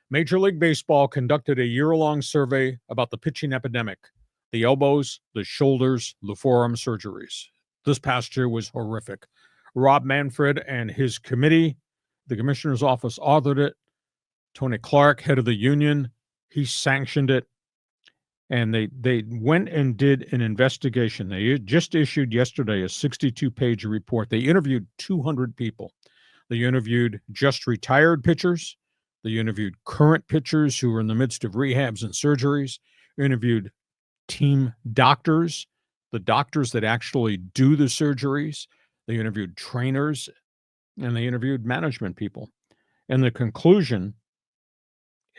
Major League Baseball conducted a year-long survey about the pitching epidemic, the elbows, the shoulders, the forearm surgeries. This past year was horrific. Rob Manfred and his committee, the commissioner's office, authored it. Tony Clark, head of the union, he sanctioned it. And they went and did an investigation. They just issued yesterday a 62-page report. They interviewed 200 people. They interviewed just retired pitchers. They interviewed current pitchers who are in the midst of rehabs and surgeries. They interviewed team doctors, the doctors that actually do the surgeries. They interviewed trainers, and they interviewed management people. And the conclusion,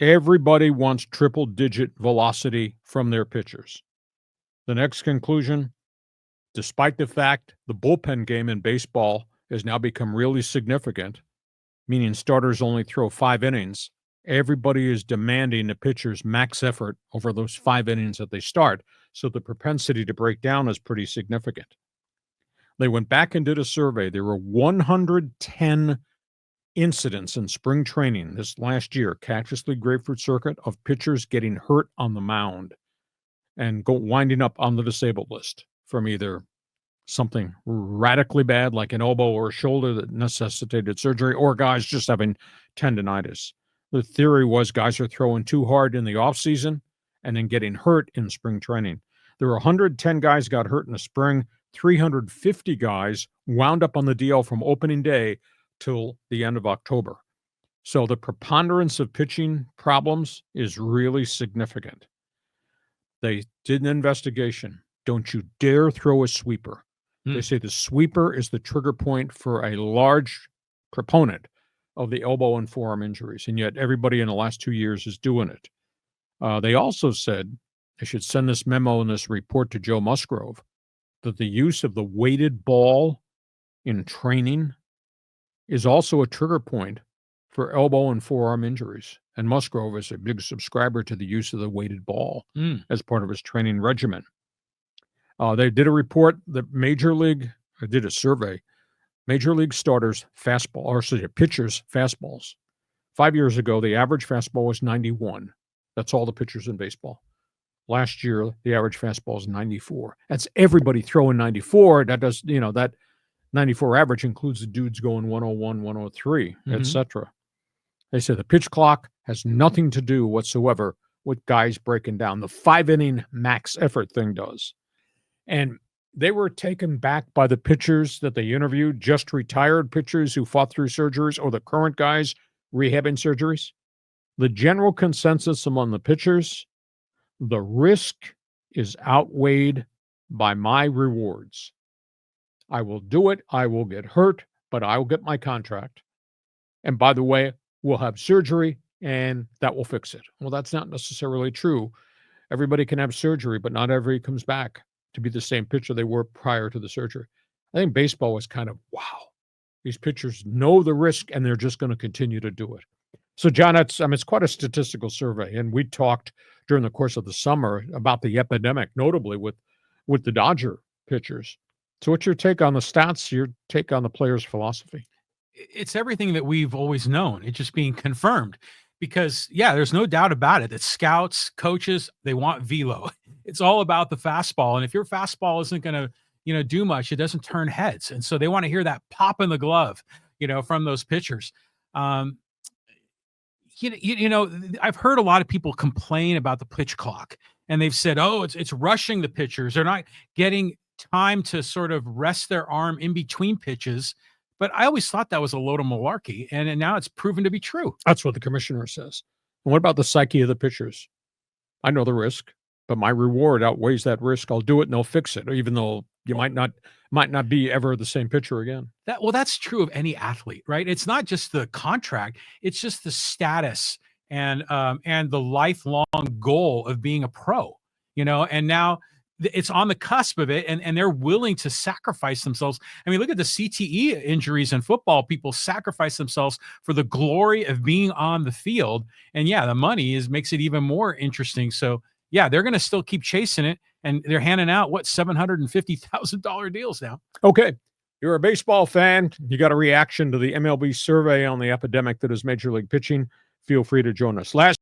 everybody wants triple-digit velocity from their pitchers. The next conclusion, despite the fact the bullpen game in baseball has now become really significant, meaning starters only throw 5 innings, everybody is demanding the pitchers max effort over those 5 innings that they start, so the propensity to break down is pretty significant. They went back and did a survey. There were 110 incidents in spring training this last year, Cactus League Grapefruit Circuit, of pitchers getting hurt on the mound and winding up on the disabled list from either something radically bad like an elbow or a shoulder that necessitated surgery, or guys just having tendinitis. The theory was guys are throwing too hard in the offseason and then getting hurt in spring training. There were 110 guys got hurt in the spring. 350 guys wound up on the DL from opening day till the end of October. So the preponderance of pitching problems is really significant. They did an investigation. Don't you dare throw a sweeper. They say the sweeper is the trigger point for a large proponent of the elbow and forearm injuries, and yet everybody in the last 2 years is doing it. They also said they should send this memo and this report to Joe Musgrove that the use of the weighted ball in training is also a trigger point for elbow and forearm injuries. And Musgrove is a big subscriber to the use of the weighted ball as part of his training regimen. They did a report that did a survey. Major League starters pitchers' fastballs. 5 years ago, the average fastball was 91. That's all the pitchers in baseball. Last year, the average fastball is 94. That's everybody throwing 94. That 94 average includes the dudes going 101, 103, etc. They say the pitch clock has nothing to do whatsoever with guys breaking down. The 5-inning max effort thing does. And they were taken back by the pitchers that they interviewed, just retired pitchers who fought through surgeries, or the current guys rehabbing surgeries. The general consensus among the pitchers, the risk is outweighed by my rewards. I will do it. I will get hurt, but I will get my contract. And by the way, we'll have surgery and that will fix it. Well, that's not necessarily true. Everybody can have surgery, but not everybody comes back to be the same pitcher they were prior to the surgery. I think baseball was kind of, wow, these pitchers know the risk and they're just going to continue to do it. So, John, it's quite a statistical survey. And we talked during the course of the summer about the epidemic, notably with the Dodger pitchers. So what's your take on the stats, your take on the players' philosophy? It's everything that we've always known. It's just being confirmed because, there's no doubt about it that scouts, coaches, they want velo. It's all about the fastball. And if your fastball isn't going to, do much, it doesn't turn heads. And so they want to hear that pop in the glove, from those pitchers. I've heard a lot of people complain about the pitch clock, and they've said, oh, it's rushing the pitchers. They're not getting time to sort of rest their arm in between pitches. But I always thought that was a load of malarkey, and now it's proven to be true. That's what the commissioner says. And what about the psyche of the pitchers? I know the risk, but my reward outweighs that risk. I'll do it and they'll fix it, even though you might not be ever the same pitcher again. That's true of any athlete, right? It's not just the contract, it's just the status and the lifelong goal of being a pro, and now it's on the cusp of it, and they're willing to sacrifice themselves. I mean, look at the CTE injuries in football. People sacrifice themselves for the glory of being on the field. And the money makes it even more interesting. So they're going to still keep chasing it, and they're handing out $750,000 deals now. Okay. You're a baseball fan. You got a reaction to the MLB survey on the epidemic that is Major League pitching. feel free to join us. Last